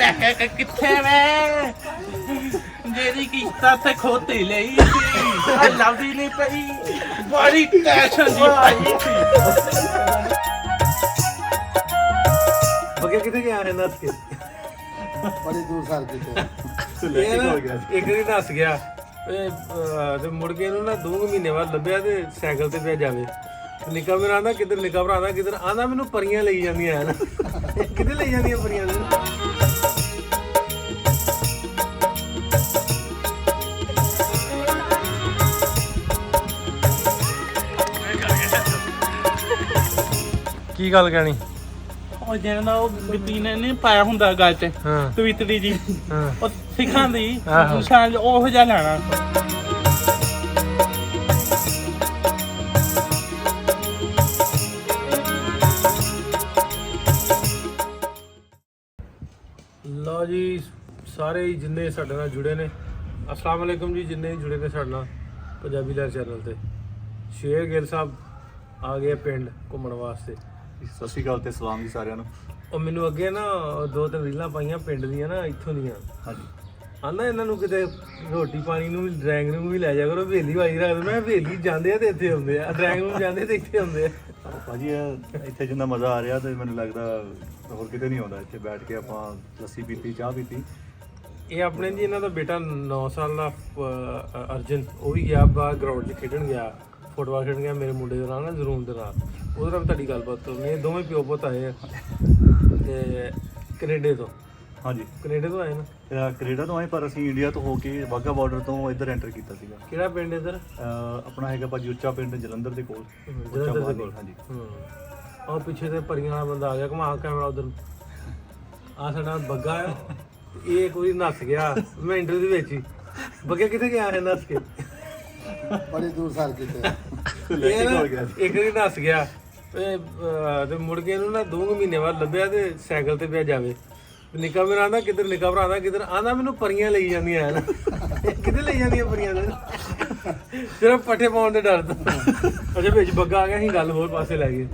ਕਿੱਥੇ ਵੇ ਜਿਹੜੀ ਕਿਸ਼ਤਾਂ ਤੇ ਖੋਤੀ ਲਈ ਸੀ ਆ ਲੱਭਦੀ ਨਹੀਂ ਪਈ ਬੜੀ ਟੈਨਸ਼ਨ ਜੀ ਪਾਈ ਸੀ ਬਗੇ ਕਿੱਥੇ ਗਿਆ ਹੈ ਨੱਸ ਕੇ ਬੜੀ ਦੂਰ ਸਾਲ ਕਿਤੇ ਇੱਕ ਦਿਨ ਨੱਸ ਗਿਆ ਤੇ ਮੁੜ ਕੇ ਇਹਨੂੰ ਨਾ 2 ਮਹੀਨੇ ਬਾਅਦ ਲੱਭਿਆ ਤੇ ਸਾਈਕਲ ਤੇ ਪਿਆ ਜਾਵੇ ਨਿੱਕਾ ਮੇਰਾ ਆਂਦਾ ਕਿੱਧਰ ਨਿੱਕਾ ਭਰਾ ਆਂਦਾ ਕਿੱਧਰ ਆਂਦਾ ਮੈਨੂੰ ਪਰੀਆਂ ਲਈ ਜਾਂਦੀਆਂ ਹਨ ਕਿੱਥੇ ਲਈ ਜਾਂਦੀਆਂ ਪਰੀਆਂ ਨੂੰ ਕੀ ਗੱਲ ਕਹਿਣੀ ਉਹ ਜਿਹੜਾ ਉਹ ਬਿੱਤੀ ਨੇ ਨਹੀਂ ਪਾਇਆ ਹੁੰਦਾ ਗੱਲ 'ਚ ਹਾਂ ਕਵਿਤਰੀ ਜੀ ਹਾਂ ਉਹ ਸਿੱਖਾਂ ਦੀ ਆਹੋ। ਨਿਸ਼ਾਨ ਉਹ ਜਿਹਾ ਲੈਣਾ ਲਓ ਜੀ ਸਾਰੇ ਹੀ ਜਿੰਨੇ ਸਾਡੇ ਨਾਲ ਜੁੜੇ ਨੇ ਅਸਲਾਮ ਵਾਲੇਕੁਮ ਜੀ ਜਿੰਨੇ ਜੁੜੇ ਨੇ ਸਾਡੇ ਨਾਲ ਪੰਜਾਬੀ ਲਹਿਰ ਚੈਨਲ ਤੇ ਸ਼ੇਰ ਗਿੱਲ ਸਾਹਿਬ ਆ ਗਏ ਪਿੰਡ ਘੁੰਮਣ ਵਾਸਤੇ ਸਤਿ ਸ਼੍ਰੀ ਅਕਾਲ ਤੇ ਸਲਾਮ ਜੀ ਸਾਰਿਆਂ ਨੂੰ। ਉਹ ਮੈਨੂੰ ਅੱਗੇ ਨਾ 2-3 ਰੀਲਾਂ ਪਾਈਆਂ ਪਿੰਡ ਦੀਆਂ ਨਾ ਇੱਥੋਂ ਦੀਆਂ ਹਾਂਜੀ ਆਂਦਾ ਇਹਨਾਂ ਨੂੰ ਕਿਤੇ ਰੋਟੀ ਪਾਣੀ ਨੂੰ ਵੀ ਡਰਾਇੰਗ ਰੂਮ ਵੀ ਲੈ ਜਾ ਕਰੋ ਹਵੇਲੀ ਵਾਲੀ ਰੱਖ ਦੋ ਮੈਂ ਹਵੇਲੀ ਜਾਂਦੇ ਆ ਤੇ ਇੱਥੇ ਆਉਂਦੇ ਆ ਡਰਾਇੰਗ ਰੂਮ ਜਾਂਦੇ ਤੇ ਇੱਥੇ ਆਉਂਦੇ ਆ ਭਾਜੀ ਇੱਥੇ ਜਿੰਨਾ ਮਜ਼ਾ ਆ ਰਿਹਾ ਤੇ ਮੈਨੂੰ ਲੱਗਦਾ ਹੋਰ ਕਿਤੇ ਨਹੀਂ ਆਉਂਦਾ ਇੱਥੇ ਬੈਠ ਕੇ ਆਪਾਂ ਲੱਸੀ ਪੀਤੀ ਚਾਹ ਪੀਤੀ। ਇਹ ਆਪਣੇ ਜੀ ਇਹਨਾਂ ਦਾ ਬੇਟਾ 9 ਸਾਲ ਦਾ ਅਰਜਨ ਉਹ ਵੀ ਗਿਆ ਬਾਹਰ ਗਰਾਊਂਡ 'ਚ ਖੇਡਣ ਗਿਆ ਫੁੱਟਬਾਲ ਖੇਡਣ ਗਿਆ ਮੇਰੇ ਮੁੰਡੇ ਦੇ ਨਾਲ ਨਾ ਜ਼ਰੂਰ ਦੇ ਨਾਲ ਉਹਦੇ ਨਾਲ ਤੁਹਾਡੀ ਗੱਲਬਾਤ ਕਰਨੀ ਇਹ ਦੋਵੇਂ ਪਿਓ ਪੁੱਤ ਆਏ ਆ ਤੇ ਕੈਨੇਡਾ ਤੋਂ ਹਾਂਜੀ ਕੈਨੇਡਾ ਤੋਂ ਆਏ ਨਾ ਕੈਨੇਡਾ ਤੋਂ ਆਏ ਪਰ ਅਸੀਂ ਇੰਡੀਆ ਤੋਂ ਹੋ ਕੇ ਵਾਘਾ ਬਾਰਡਰ ਤੋਂ ਇੱਧਰ ਐਂਟਰ ਕੀਤਾ ਸੀਗਾ। ਕਿਹੜਾ ਪਿੰਡ ਇੱਧਰ ਆਪਣਾ ਹੈਗਾ ਭਾਜੀ ਉੱਚਾ ਪਿੰਡ ਜਲੰਧਰ ਦੇ ਕੋਲ ਜਲੰਧਰ ਦੇ ਕੋਲ ਹਾਂਜੀ ਉਹ ਪਿੱਛੇ ਤੇ ਪਰੀਆਂ ਵਾਲਾ ਬੰਦਾ ਆ ਗਿਆ ਘੁਮਾ ਕੈਮਰਾ ਉਧਰ ਆ ਸਾਡਾ ਬੱਗਾ ਆ ਇਹ ਕੋਈ ਨੱਸ ਗਿਆ ਮੈਂ ਇੰਟਰਵਿਊ ਦੇ ਵਿੱਚ ਹੀ ਬੱਗੇ ਕਿੱਥੇ ਗਿਆ ਹੈ ਨੱਸ ਕੇ ਬੜੀ ਦੂਰ ਸਾਲ ਕਿਤੇ ਇਹ ਨਾ ਇੱਕ ਦਿਨ ਨੱਸ ਗਿਆ ਤੇ ਮੁੜ ਕੇ ਇਹਨੂੰ ਨਾ 2 ਮਹੀਨੇ ਬਾਅਦ ਲੱਭਿਆ ਤੇ ਸਾਈਕਲ ਤੇ ਪਿਆ ਜਾਵੇ ਨਿੱਕਾ ਮੇਰਾ ਆਂਦਾ ਕਿੱਧਰ ਨਿੱਕਾ ਭਰਾ ਆਂਦਾ ਕਿੱਧਰ ਆਂਦਾ ਮੈਨੂੰ ਪਰੀਆਂ ਲਈ ਜਾਂਦੀਆਂ ਹਨ ਕਿੱਥੇ ਲਈ ਜਾਂਦੀਆਂ ਪਰੀਆਂ ਨੂੰ ਸਿਰਫ ਪੱਠੇ ਪਾਉਣ ਦੇ ਡਰ ਤੋਂ ਅਜੇ ਵਿੱਚ ਬੱਗਾ ਆ ਗਿਆ ਅਸੀਂ ਗੱਲ ਹੋਰ ਪਾਸੇ ਲੈ ਗਏ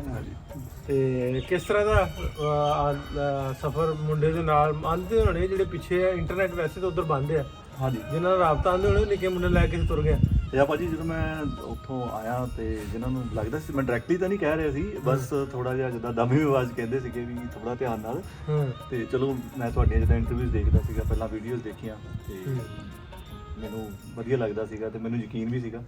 ਤੇ ਕਿਸ ਤਰ੍ਹਾਂ ਦਾ ਸਫ਼ਰ ਮੁੰਡੇ ਦੇ ਨਾਲ ਆਂਦੇ ਹੋਣੇ ਜਿਹੜੇ ਪਿੱਛੇ ਆ ਇੰਟਰਨੈਟ ਵੈਸੇ ਤਾਂ ਉਧਰ ਬੰਦ ਆ ਹਾਂਜੀ ਜਿਨ੍ਹਾਂ ਨਾਲ ਰਾਬਤਾ ਆਂਦੇ ਹੋਣੇ ਨਿੱਕੇ ਮੁੰਡੇ ਲੈ ਕੇ ਤੁਰ ਗਿਆ ਤੇ ਆ ਭਾਜੀ ਜਦੋਂ ਮੈਂ ਉੱਥੋਂ ਆਇਆ ਤੇ ਜਿਨ੍ਹਾਂ ਨੂੰ ਲੱਗਦਾ ਸੀ ਮੈਂ ਡਾਇਰੈਕਟਲੀ ਤਾਂ ਨਹੀਂ ਕਹਿ ਰਿਹਾ ਸੀ ਬਸ ਥੋੜਾ ਜਿਹਾ ਜਿੱਦਾਂ ਦਮੀ ਆਵਾਜ਼ ਕਹਿੰਦੇ ਸੀਗੇ ਵੀ ਥੋੜਾ ਧਿਆਨ ਨਾਲ ਤੇ ਚਲੋ ਮੈਂ ਤੁਹਾਡੀਆਂ ਜਿੱਦਾਂ ਇੰਟਰਵਿਊਜ਼ ਦੇਖਦਾ ਸੀਗਾ ਪਹਿਲਾਂ ਵੀਡੀਓਜ਼ ਦੇਖੀਆਂ ਤੇ ਮੈਨੂੰ ਵਧੀਆ ਲੱਗਦਾ ਸੀਗਾ ਤੇ ਮੈਨੂੰ ਯਕੀਨ ਵੀ ਸੀਗਾ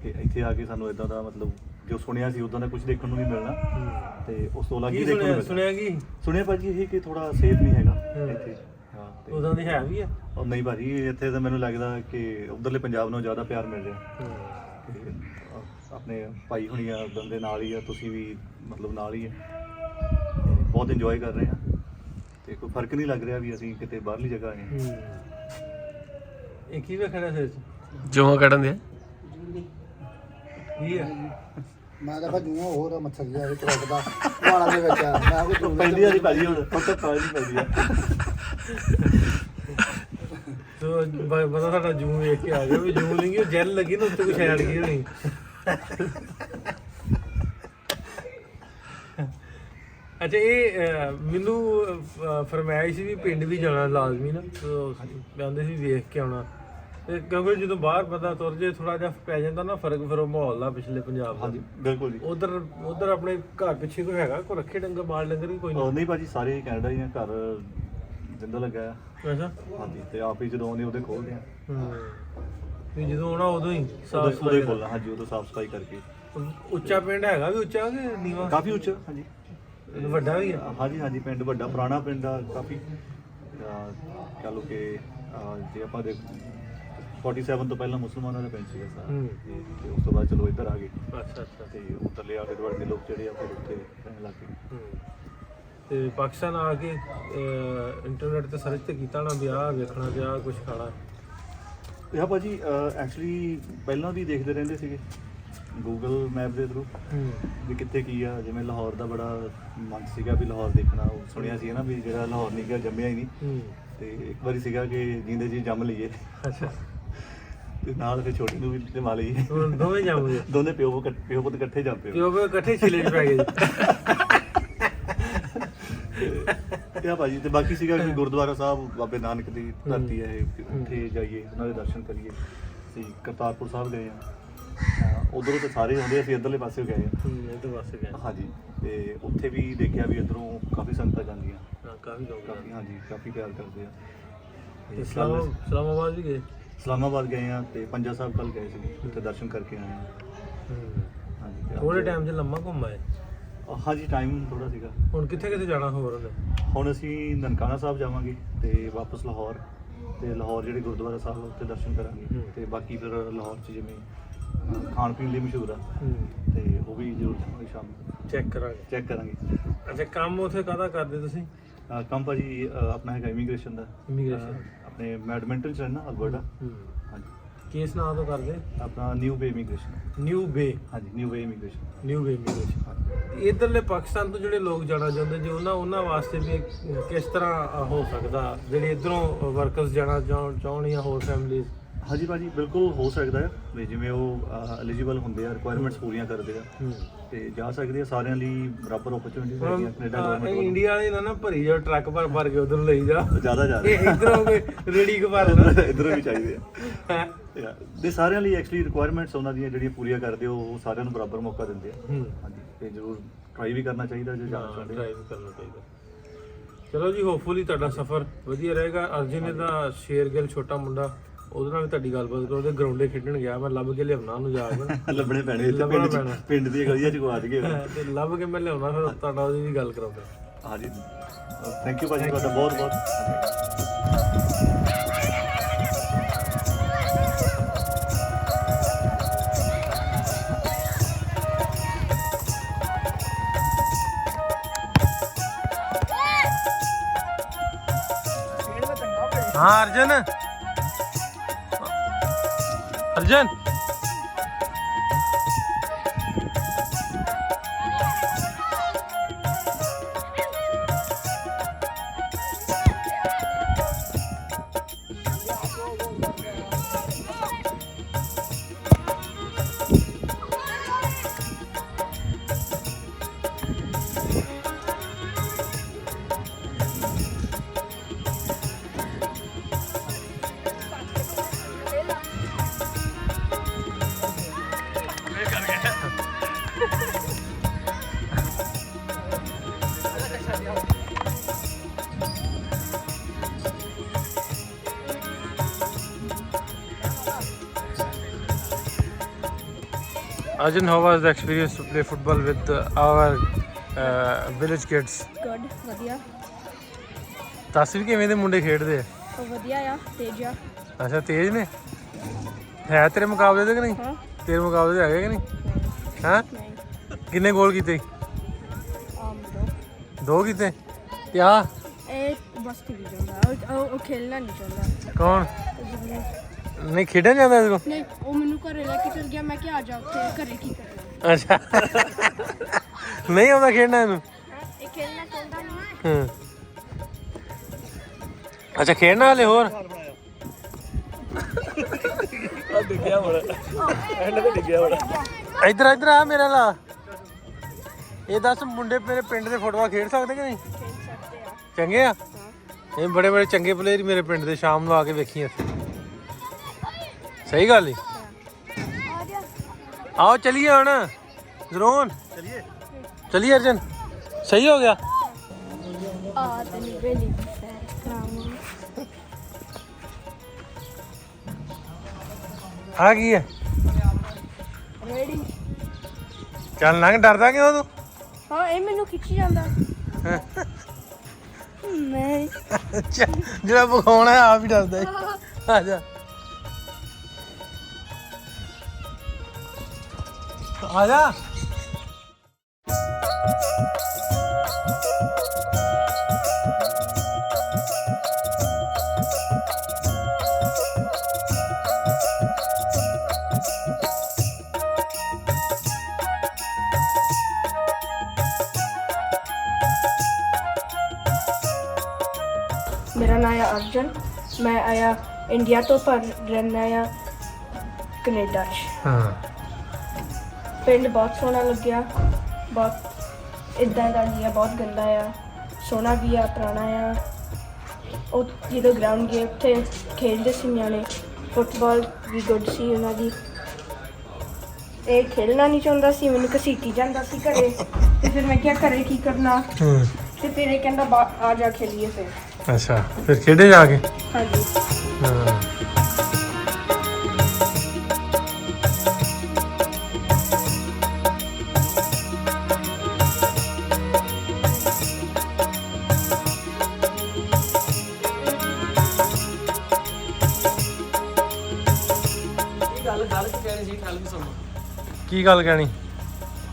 ਕਿ ਇੱਥੇ ਆ ਕੇ ਸਾਨੂੰ ਇਦਾਂ ਦਾ ਮਤਲਬ ਜੋ ਸੁਣਿਆ ਸੀ ਉਦਾਂ ਦਾ ਕੁਝ ਦੇਖਣ ਨੂੰ ਨਹੀਂ ਮਿਲਣਾ ਤੇ ਉਸ ਤੋਂ ਅਲੱਗ ਹੀ ਦੇਖਣ ਨੂੰ ਸੁਣਿਆ ਕੀ ਸੁਣਿਆ ਭਾਜੀ ਇਹ ਕਿ ਥੋੜਾ ਸੇਫ ਨਹੀਂ ਹੈਗਾ ਇੱਥੇ ਹਾਂ ਤੇ ਉਦਾਂ ਦੀ ਹੈ ਵੀ ਆ ਉਹ ਨਹੀਂ ਭਾਜੀ ਇੱਥੇ ਤਾਂ ਮੈਨੂੰ ਲੱਗਦਾ ਕਿ ਉਧਰਲੇ ਪੰਜਾਬ ਨਾਲੋਂ ਜ਼ਿਆਦਾ ਪਿਆਰ ਮਿਲ ਰਿਹਾ ਤੇ ਆਪਣੇ ਭਾਈ ਹੁਣੀਆਂ ਉਦੋਂ ਦੇ ਨਾਲ ਹੀ ਆ ਤੁਸੀਂ ਵੀ ਮਤਲਬ ਨਾਲ ਹੀ ਆ ਤੇ ਬਹੁਤ ਇੰਜੋਏ ਕਰ ਰਹੇ ਆ ਤੇ ਕੋਈ ਫਰਕ ਨਹੀਂ ਲੱਗ ਰਿਹਾ ਵੀ ਅਸੀਂ ਕਿਤੇ ਬਾਹਰਲੀ ਜਗ੍ਹਾ ਆਏ ਹਾਂ ਇਹ ਕੀ ਵੇਖਣਾ ਸਿਰ ਚ ਜੋਹਾਂ ਕੱਢਣ ਦੇ ਕੀ ਆ ਮੈਂ ਤਾਂ ਭਾਜੂਆ ਹੋਰ ਮੱਛਰ ਜਿਹਾ ਵਿੱਚ ਰੱਖਦਾ ਵਾਲਾ ਦੇ ਵਿੱਚ ਮੈਂ ਵੀ ਦੂਰ ਪਹਿਲੀ ਵਾਰੀ ਭਾਜੀ ਹੁਣ ਪੱਕਾ ਪਾਣੀ ਪੈਂਦੀ ਆ ਤੋ ਬੰਦਾ ਸਾਡਾ ਜੂਮ ਵੇਖ ਕੇ ਆ ਗਿਆ ਵੀ ਜੂਮ ਨਹੀਂ ਜੈਲ ਲੱਗੀ ਨਾ ਉੱਤੇ ਕੁਛ ਐਡ ਗਈ ਹੋਣੀ ਅੱਛਾ ਇਹ ਮੈਨੂੰ ਫਰਮਾਇਸ਼ ਸੀ ਵੀ ਪਿੰਡ ਵੀ ਜਾਣਾ ਲਾਜ਼ਮੀ ਨਾ ਕਹਿੰਦੇ ਸੀ ਵੇਖ ਕੇ ਆਉਣਾ ਤੇ ਕਿਉਂਕਿ ਜਦੋਂ ਬਾਹਰ ਬੰਦਾ ਤੁਰ ਜੇ ਥੋੜਾ ਜਿਹਾ ਪੈ ਜਾਂਦਾ ਨਾ ਫਰਕ ਫਿਰ ਉਹ ਮਾਹੌਲ ਦਾ ਪਿਛਲੇ ਪੰਜਾਬ ਦਾ ਹਾਂਜੀ ਬਿਲਕੁਲ ਜੀ ਉਧਰ ਆਪਣੇ ਘਰ ਪਿੱਛੇ ਕੋਈ ਹੈਗਾ ਕੋਈ ਰੱਖੇ ਡੰਗਰ ਮਾਲ ਡੰਗਰ ਵੀ ਕੋਈ ਨਹੀਂ ਨਹੀਂ ਭਾਜੀ ਸਾਰੇ ਕੈਨੇਡਾ ਹੀ ਆ ਘਰ ਜਿੰਦਾ ਲੱਗਾ ਆ ਅੱਛਾ ਹਾਂਜੀ ਤੇ ਆਪ ਹੀ ਜਦੋਂ ਆਉਂਦੇ ਉਹਦੇ ਖੋਲਦੇ ਆ ਤੇ ਜਦੋਂ ਆਉਣਾ ਉਦੋਂ ਹੀ ਸਾਫ ਉਹਦੇ ਸਫਾਈ ਖੋਲਣਾ ਹਾਂਜੀ ਉਦੋਂ ਸਾਫ ਸਫਾਈ ਕਰਕੇ ਉੱਚਾ ਪਿੰਡ ਹੈਗਾ ਵੀ ਉੱਚਾ ਕਿ ਨੀਵਾ ਕਾਫੀ ਉੱਚਾ ਹਾਂਜੀ ਵੱਡਾ ਵੀ ਆ ਹਾਂਜੀ ਹਾਂਜੀ ਪਿੰਡ ਵੱਡਾ ਪੁਰਾਣਾ ਪਿੰਡ ਆ ਕਾਫੀ ਕਹ ਲਓ ਕਿ ਜੇ ਆਪਾਂ ਦੇਖ 47 ਤੋਂ ਪਹਿਲਾਂ ਮੁਸਲਮਾਨਾਂ ਦਾ ਪਿੰਡ ਸੀਗਾ ਸਾਰਾ ਤੇ ਉਸ ਤੋਂ ਬਾਅਦ ਚਲੋ ਇੱਧਰ ਆ ਗਏ ਅੱਛਾ ਅੱਛਾ ਤੇ ਉੱਧਰਲੇ ਆਲੇ ਦੁਆਲੇ ਦੇ ਲੋਕ ਜਿਹੜੇ ਆ ਫਿਰ ਉੱਥੇ ਰਹਿਣ ਲੱਗ ਗਏ ਤੇ ਪਾਕਿਸਤਾਨ ਆ ਕੇ ਇੰਟਰਨੈਟ ਤੇ ਸਰਚ ਤੇ ਕੀਤਾ ਨਾ ਵੀ ਆਹ ਵੇਖਣਾ ਤੇ ਆਹ ਕੁਝ ਖਾਣਾ ਇਹ ਭਾਜੀ ਐਕਚੁਅਲੀ ਪਹਿਲਾਂ ਵੀ ਦੇਖਦੇ ਰਹਿੰਦੇ ਸੀਗੇ ਗੂਗਲ ਮੈਪ ਦੇ ਥਰੂ ਵੀ ਕਿੱਥੇ ਕੀ ਆ ਜਿਵੇਂ ਲਾਹੌਰ ਦਾ ਬੜਾ ਮਨ ਸੀਗਾ ਵੀ ਲਾਹੌਰ ਦੇਖਣਾ ਉਹ ਸੁਣਿਆ ਸੀ ਨਾ ਵੀ ਜਿਹੜਾ ਲਾਹੌਰ ਨਹੀਂ ਗਿਆ ਜੰਮਿਆ ਹੀ ਨਹੀਂ ਤੇ ਇੱਕ ਵਾਰੀ ਸੀਗਾ ਕਿ ਜਿੰਦੇ ਜੀ ਜੰਮ ਲਈਏ ਅੱਛਾ ਤੇ ਨਾਲ ਫਿਰ ਛੋਟੀ ਨੂੰ ਵੀ ਜਮਾ ਲਈਏ ਦੋਵੇਂ ਜਾਵਾਂਗੇ ਦੋਨੇ ਪਿਓ ਪੁੱਤ ਇਕੱਠੇ ਜਾਂਦੇ ਪਿਓ ਇਕੱਠੇ ਛਿਲੇ ਚ ਪੈ ਗਏ ਤੇ ਆ ਭਾਜੀ ਤੇ ਬਾਕੀ ਸੀਗਾ ਕਿ ਗੁਰਦੁਆਰਾ ਸਾਹਿਬ ਬਾਬੇ ਨਾਨਕ ਦੀ ਧਰਤੀ ਹੈ ਇਹ, ਉੱਥੇ ਜਾਈਏ ਉਹਨਾਂ ਦੇ ਦਰਸ਼ਨ ਕਰੀਏ। ਅਸੀਂ ਕਰਤਾਰਪੁਰ ਸਾਹਿਬ ਗਏ ਆ, ਉਧਰੋਂ ਤਾਂ ਸਾਰੇ ਆਉਂਦੇ, ਅਸੀਂ ਇੱਧਰਲੇ ਪਾਸੇ ਗਏ ਆ। ਇੱਧਰ ਪਾਸੇ ਗਏ ਹਾਂਜੀ, ਤੇ ਉੱਥੇ ਵੀ ਦੇਖਿਆ ਵੀ ਇੱਧਰੋਂ ਕਾਫੀ ਸੰਗਤਾਂ ਜਾਂਦੀਆਂ, ਕਾਫੀ ਲੋਕ ਕਾਫੀ ਹਾਂਜੀ ਕਾਫੀ ਪਿਆਰ ਕਰਦੇ ਆ। ਤੇ ਇਸਲਾਮਾਬਾਦ ਵੀ ਗਏ। ਇਸਲਾਮਾਬਾਦ ਗਏ ਆ ਤੇ ਪੰਜਾ ਸਾਹਿਬ ਕੱਲ ਗਏ ਸੀ, ਉੱਥੇ ਦਰਸ਼ਨ ਕਰਕੇ ਆਏ ਆ। ਹਾਂਜੀ ਤੇ ਥੋੜੇ ਟਾਈਮ 'ਚ ਲੰਮਾ ਘੁੰਮ ਆਏ। ਹਾਂਜੀ ਟਾਈਮ ਥੋੜਾ ਸੀਗਾ। ਹੁਣ ਕਿੱਥੇ ਕਿੱਥੇ ਜਾਣਾ ਹੋਰ ਉਹਨੇ? ਹੁਣ ਅਸੀਂ ਨਨਕਾਣਾ ਸਾਹਿਬ ਜਾਵਾਂਗੇ ਤੇ ਵਾਪਸ ਲਾਹੌਰ, ਤੇ ਲਾਹੌਰ ਜਿਹੜੇ ਗੁਰਦੁਆਰਾ ਸਾਹਿਬ ਉੱਥੇ ਦਰਸ਼ਨ ਕਰਾਂਗੇ। ਤੇ ਬਾਕੀ ਫਿਰ ਲਾਹੌਰ 'ਚ ਜਿਵੇਂ ਖਾਣ ਪੀਣ ਲਈ ਮਸ਼ਹੂਰ ਆ, ਤੇ ਉਹ ਵੀ ਜ਼ਰੂਰ ਜਾਵਾਂਗੇ ਸ਼ਾਮ ਨੂੰ, ਚੈੱਕ ਕਰਾਂਗੇ। ਅੱਛਾ, ਕੰਮ ਉੱਥੇ ਕਾਹਦਾ ਕਰਦੇ ਤੁਸੀਂ? ਕੰਮ ਭਾਜੀ ਆਪਣਾ ਹੈਗਾ ਇਮੀਗ੍ਰੇਸ਼ਨ ਦਾ। ਆਪਣੇ ਮੈਡਮਿੰਟਨ 'ਚ ਰਹਿਣਾ ਅਲਬਰਟਾ। ਹਾਂਜੀ। ਕਿਸ ਨਾਂ ਤੋਂ ਕਰਦੇ? ਆਪਣਾ ਨਿਊ ਬੇ ਇਮੀਗ੍ਰੇਸ਼ਨ। ਹਾਂਜੀ, ਨਿਊ ਬੇ ਇਮੀਗ੍ਰੇਸ਼ਨ। ਇੱਧਰਲੇ ਪਾਕਿਸਤਾਨ ਤੋਂ ਜਿਹੜੇ ਲੋਕ ਜਾਣਾ ਚਾਹੁੰਦੇ ਜੇ ਉਹਨਾਂ ਵਾਸਤੇ ਵੀ ਕਿਸ ਤਰ੍ਹਾਂ ਹੋ ਸਕਦਾ, ਜਿਹੜੇ ਇੱਧਰੋਂ ਵਰਕਰਸ ਜਾਣਾ ਚਾਹੁਣ ਜਾਂ ਹੋਰ ਫੈਮਿਲੀਜ਼? ਹਾਂਜੀ ਭਾਜੀ ਬਿਲਕੁਲ ਹੋ ਸਕਦਾ ਹੈ ਵੀ ਜਿਵੇਂ ਉਹ ਐਲੀਜੀਬਲ ਹੁੰਦੇ ਆ, ਰਿਕੁਆਇਰਮੈਂਟਸ ਪੂਰੀਆਂ ਕਰਦੇ ਆ ਤੇ ਜਾ ਸਕਦੇ ਆ। ਸਾਰਿਆਂ ਲਈ ਬਰਾਬਰ ਓਪਰਚੁਨਿਟੀਜ਼ ਹੈਗੀਆਂ ਕੈਨੇਡਾ ਗਵਰਨਮੈਂਟ ਵੱਲੋਂ। ਇੰਡੀਆ ਵਾਲੇ ਨਾ ਭਰੀ ਜਾ ਟਰੱਕ ਭਰ ਕੇ ਉਧਰ ਲਈ ਜਾ, ਜ਼ਿਆਦਾ ਇੱਧਰੋਂ ਕੋਈ ਰੇੜੀ ਭਰ ਨਾ, ਇੱਧਰੋਂ ਵੀ ਚਾਹੀਦੇ ਆ। ਦੇ ਸਾਰਿਆਂ ਲਈ ਐਕਚੁਅਲੀ ਰਿਕੁਆਇਰਮੈਂਟਸ ਉਹਨਾਂ ਦੀਆਂ ਜਿਹੜੀਆਂ ਪੂਰੀਆਂ ਕਰਦੇ ਉਹ ਸਾਰਿਆਂ ਨੂੰ ਬਰਾਬਰ ਮੌਕਾ ਦਿੰਦੇ ਆ। ਹਾਂਜੀ, ਤੇ ਜ਼ਰੂਰ ਟਰਾਈ ਵੀ ਕਰਨਾ ਚਾਹੀਦਾ ਜੇ ਜਾਣਾ ਚਾਹੁੰਦੇ। ਟਰਾਈ ਵੀ ਕਰਨਾ ਚਾਹੀਦਾ। ਚਲੋ ਜੀ, ਹੋਪਫੁਲੀ ਤੁਹਾਡਾ ਸਫ਼ਰ ਵਧੀਆ ਰਹੇਗਾ। ਅਰਜਨ ਦਾ ਸ਼ੇਰਗਿੱਲ ਛੋਟਾ ਮੁੰਡਾ, ਉਹਦੇ ਨਾਲ ਵੀ ਤੁਹਾਡੀ ਗੱਲਬਾਤ ਕਰੋ। ਉਹਦੇ ਗਰਾਊਂਡੇ ਖੇਡਣ ਗਿਆ, ਮੈਂ ਲੱਭ ਕੇ ਲਿਆਉਣਾ ਉਹਨੂੰ ਜਾ ਕੇ। ਲੱਭਣੇ ਪੈਣੇ ਪਿੰਡ ਦੀ ਗਲੀਆਂ ਚ ਗਵਾਚ ਗਏ ਤੇ ਲੱਭ ਕੇ ਮੈਂ ਲਿਆਉਣਾ, ਫਿਰ ਤੁਹਾਡਾ ਉਹਦੀ ਵੀ ਗੱਲ ਕਰਾਉਂਦੇ। ਹਾਂਜੀ, ਥੈਂਕ ਯੂ ਭਾਜੀ, ਤੁਹਾਡਾ ਬਹੁਤ ਬਹੁਤ। हाँ अर्जन, Arjun, how was the experience to play football with our village kids? Good, ਵਧੀਆ। ਦੱਸ ਵੀ ਕਿਵੇਂ ਦੇ ਮੁੰਡੇ ਖੇਡਦੇ ਆ? ਉਹ ਵਧੀਆ ਆ, ਤੇਜ਼ ਆ। ਅੱਛਾ, ਤੇਜ਼ ਨੇ। ਹੈ ਤੇਰੇ ਮੁਕਾਬਲੇ ਦੇ ਕਿ ਨਹੀਂ? ਹਾਂ। ਤੇਰੇ ਮੁਕਾਬਲੇ ਦੇ ਹੈਗੇ ਕਿ ਨਹੀਂ? ਹਾਂ। ਨਹੀਂ। ਕਿੰਨੇ ਗੋਲ ਕੀਤੇ? ਦੋ। 2 ਕੀਤੇ। ਤੇ ਆ ਇਹ ਬਸ ਖੇਡੀ ਜਾਂਦਾ, ਉਹ ਖੇਲਣਾ ਨਹੀਂ ਚਾਹੁੰਦਾ। ਕੌਣ? ਨਹੀਂ ਖੇਡਣ ਜਾਂਦਾ ਇਹਦੇ ਕੋਲ? ਨਹੀਂ, ਉਹ ਮੈਨੂੰ ਘਰੇ ਲੈ ਕੇ ਚਲ ਗਿਆ। ਮੈਂ ਕਿਹਾ ਆ ਜਾ, ਉੱਥੇ ਘਰੇ ਕੀ ਕਰਨਾ। ਅੱਛਾ, ਨਹੀਂ ਆਉਂਦਾ ਖੇਡਣਾ ਇਹਨੂੰ? ਇਹ ਖੇਲਣਾ ਚਾਹੁੰਦਾ ਨਹੀਂ। ਹਾਂ। ਅੱਛਾ, ਖੇਡਣਾ ਵਾਲੇ ਹੋਰ? ਆ ਡਿੱਗਿਆ ਬੜਾ, ਐਂਡ ਤੇ ਡਿੱਗਿਆ ਬੜਾ। ਇੱਧਰ ਆ ਮੇਰਾ ਲਾ। ਇਹ ਦੱਸ, ਮੁੰਡੇ ਮੇਰੇ ਪਿੰਡ ਦੇ ਫੁੱਟਬਾਲ ਖੇਡ ਸਕਦੇ ਕਿ ਨਹੀਂ? ਖੇਡ ਸਕਦੇ ਆ। ਚੰਗੇ ਆ? ਇਹ ਬੜੇ ਚੰਗੇ ਪਲੇਅਰ ਮੇਰੇ ਪਿੰਡ ਦੇ, ਸ਼ਾਮ ਨੂੰ ਆ ਕੇ ਵੇਖੀ ਅਸੀਂ। ਸਹੀ ਗੱਲ ਹੀ। ਆ ਜਾ। ਆਓ ਚਲੀਏ ਹੁਣ ਜ਼ਰੂਰ ਚਲੀਏ ਅਰਜਨ। ਸਹੀ ਹੋ ਗਿਆ। ਆ ਤੈਨੂੰ ਵੇਲੀ ਸੈਰ ਕਰਾਵਾਂ। ਆ ਕੀ ਹੈ? ਰੈਡੀ? ਚੱਲ ਲੰਘ, ਡਰਦਾ ਕਿਉਂ ਤੂੰ? ਹਾਂ, ਇਹ ਮੈਨੂੰ ਖਿੱਚੀ ਜਾਂਦਾ। ਨਹੀਂ, ਜਿਹੜਾ ਵਿਖਾਉਣਾ ਹੈ ਆਪ ਹੀ ਡਰਦਾ ਹੈ। ਆ ਜਾ ਆ ਜਾ। ਮੇਰਾ ਨਾਮ ਹੈ ਅਰਜਨ। ਮੈਂ ਆਇਆ ਇੰਡੀਆ ਤੋਂ, ਪਰ ਰਹਿੰਦਾ ਆ ਕੈਨੇਡਾ 'ਚ। ਹਾਂ। ਪਿੰਡ ਬਹੁਤ ਸੋਹਣਾ ਲੱਗਿਆ, ਬਹੁਤ ਇੱਦਾਂ ਦਾ ਨਹੀਂ ਆ, ਬਹੁਤ ਗੰਦਾ ਆ, ਸੋਹਣਾ ਵੀ ਆ, ਪੁਰਾਣਾ ਆ। ਉਹ ਜਦੋਂ ਗਰਾਊਂਡ ਗਏ ਉੱਥੇ ਖੇਡਦੇ ਸੀ ਨਿਆਣੇ, ਫੁੱਟਬਾਲ ਵੀ ਗੁੱਡ ਸੀ ਉਹਨਾਂ ਦੀ। ਇਹ ਖੇਡਣਾ ਨਹੀਂ ਚਾਹੁੰਦਾ ਸੀ, ਮੈਨੂੰ ਘਸੀਟੀ ਜਾਂਦਾ ਸੀ ਘਰੇ, ਤੇ ਫਿਰ ਮੈਂ ਕਿਹਾ ਘਰੇ ਕੀ ਕਰਨਾ, ਤੇ ਫਿਰ ਇਹ ਕਹਿੰਦਾ ਆ ਜਾ ਖੇਲੀਏ ਫਿਰ। ਅੱਛਾ, ਫਿਰ ਖੇਡੇ ਜਾ ਕੇ। ਹਾਂਜੀ। ਹਾਂ ਕੀ ਗੱਲ ਕਹਿਣੀ?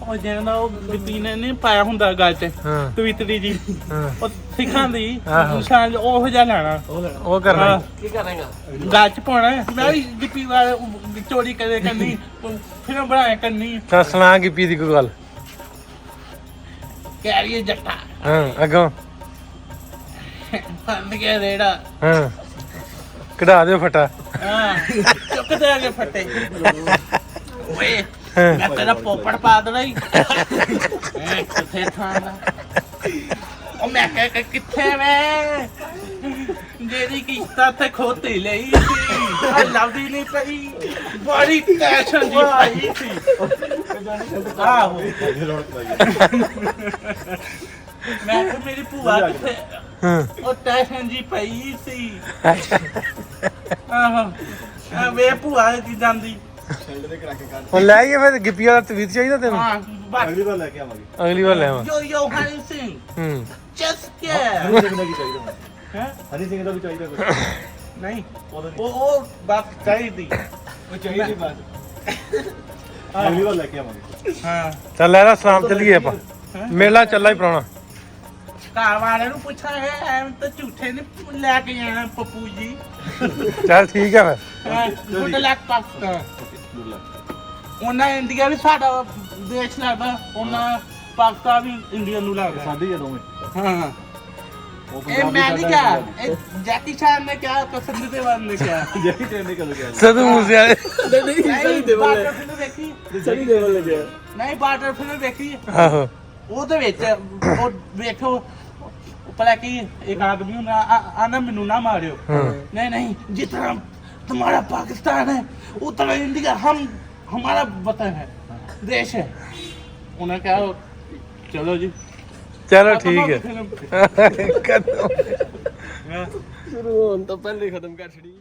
ਉਹ ਜਿਹੜਾ ਉਹ ਗਿੱਪੀ ਨੇ ਨਹੀਂ ਪਾਇਆ ਹੁੰਦਾ ਗੱਲ 'ਚ ਹਾਂ ਤਵੀਤਰੀ ਜੀ, ਹਾਂ ਉਹ ਸਿੱਖਾਂ ਦੀ ਆਹੋ। ਨਿਸ਼ਾਨ ਉਹੋ ਜਿਹਾ ਲੈਣਾ। ਉਹ ਕਰਨਾ। ਗੱਲ 'ਚ ਪਾਉਣਾ। ਮੈਂ ਵੀ ਗਿੱਪੀ ਵਾਲੇ ਚੋਰੀ ਕਰੇ ਕਰਨੀ, ਫਿਰ ਬਣਾਇਆ ਕਰਨੀ। ਤਾਂ ਸੁਣਾ ਗਿੱਪੀ ਦੀ ਕੋਈ ਗੱਲ। ਕਹਿ ਰਹੀ ਜੱਟਾ ਹਾਂ ਅੱਗੋਂ। ਬੰਦ ਕੇ ਰੇੜਾ। ਹਾਂ ਕਢਾ ਦਿਓ ਫਟਾ। ਹਾਂ ਚੁੱਕ ਦੇ ਆਗੇ ਫੱਟੇ। ਓਏ ਹਾਂ ਮੈਂ ਤੇਰਾ ਪੋਪੜ ਪਾ ਦੇਣਾ ਈ। ਕਿੱਥੇ ਥਾਂ ਦਾ? ਉਹ ਮੈਂ ਕਹਿ ਕਿੱਥੇ ਵੇ ਜਿਹੜੀ ਕਿਸ਼ਤਾਂ ਤੇ ਖੋਤੀ ਲਈ ਸੀ, ਆ ਲੱਭਦੀ ਨਹੀਂ ਪਈ। ਬੜੀ ਟੈਨਸ਼ਨ ਜੀ ਪਾਈ ਸੀ। ਆਹੋ ਮੈਂ ਕਿਹਾ ਮੇਰੀ ਭੂਆ ਕਿੱਥੇ? ਹਾਂ ਉਹ ਟੈਨਸ਼ਨ ਜੀ ਪਈ ਸੀ। ਆਹੋ ਵੇ ਭੂਆ ਦੀ ਜਾਂਦੀ। ਹੁਣ ਲੈ ਆਈਏ ਫਿਰ ਗਿੱਪੀ ਵਾਲਾ ਤਵੀਤ ਚਾਹੀਦਾ ਤੈਨੂੰ? ਹਾਂ ਬਸ ਅਗਲੀ ਵਾਰ ਲੈ ਕੇ ਆਵਾਂਗੇ। ਅਗਲੀ ਵਾਰ ਲੈ ਆਵਾਂ। yo Honey Singh, ਹੂੰ just ਹਨੀ yeah। ਸਿੰਘ ਦਾ ਕੀ ਚਾਹੀਦਾ ਹੁਣ? ਹੈਂ? ਹਨੀ ਸਿੰਘ ਦਾ ਵੀ ਚਾਹੀਦਾ ਕੁਝ? ਨਹੀਂ ਉਹਦਾ ਨਹੀਂ। ਉਹ ਬਾਤ ਚਾਹੀਦੀ। ਉਹ ਚਾਹੀਦੀ ਬਸ। ਅਗਲੀ ਵਾਰ ਲੈ ਕੇ ਆਵਾਂਗੇ। ਹਾਂ ਚੱਲ ਲੈ ਲਾ ਸਲਾਮ ਚੱਲੀਏ ਆਪਾਂ। ਮੇਲਾ ਚੱਲਾ ਹੀ ਪ੍ਰਾਹੁਣਾ। ਘਰ ਵਾਲਿਆਂ ਨੂੰ ਪੁੱਛਾਂ ਐਵੇਂ ਤਾਂ ਝੂਠੇ ਨੇ ਲੈ ਕੇ ਜਾਣਾ ਪੱਪੂ ਜੀ। ਚੱਲ ਠੀਕ ਹੈ ਫਿਰ। Good luck Pakistan. Good luck. ਉਹਨਾਂ ਇੰਡੀਆ ਵੀ ਸਾਡਾ ਦੇਸ਼ ਲੱਗਦਾ, ਉਹਨਾਂ ਪਾਕਿਸਤਾਨ ਵੀ ਇੰਡੀਆ ਨੂੰ ਲੱਗਦਾ। ਸਾਡੇ ਹੀ ਆ ਦੋਵੇਂ। ਹਾਂ ਉਹ ਇਹ ਮੈਂ ਨਹੀਂ ਕਿਹਾ, ਇਹ ਜੈਕੀ ਚੈਨ ਨੇ ਕਿਹਾ, ਪਸੰਦ ਦੇ ਵਾਲ ਨੇ ਕਿਹਾ। ਜੈਕੀ ਚੈਨ ਨੇ ਕਦੋਂ ਕਿਹਾ? ਸਦੂ ਮੂਸੇ ਵਾਲੇ। ਨਹੀਂ ਬਾਰਡਰ ਫਿਲਮ ਦੇਖੀ? ਸਨੀ ਦੇਵਲ ਨੇ ਕਿਹਾ। ਨਹੀਂ ਬਾਰਡਰ ਫਿਲਮ ਦੇਖੀ? ਆਹੋ ਉਹਦੇ ਵਿੱਚ ਉਹ ਵੇਖੋ ਭਲਾ ਕੀ ਇੱਕ आदमी आना मैनू ना मारियो। नहीं नहीं, जितना तुम्हारा पाकिस्तान है उतना इंडिया हमारा वतन है, देश है। उन्हें कहा चलो जी ਚਲੋ ਠੀਕ ਹੈ। फिल्म। ਕਦੋਂ ਸ਼ੁਰੂ ਹੋਣ ਤੋਂ ਪਹਿਲੇ ਖਤਮ ਕਰ ਛੜੀ।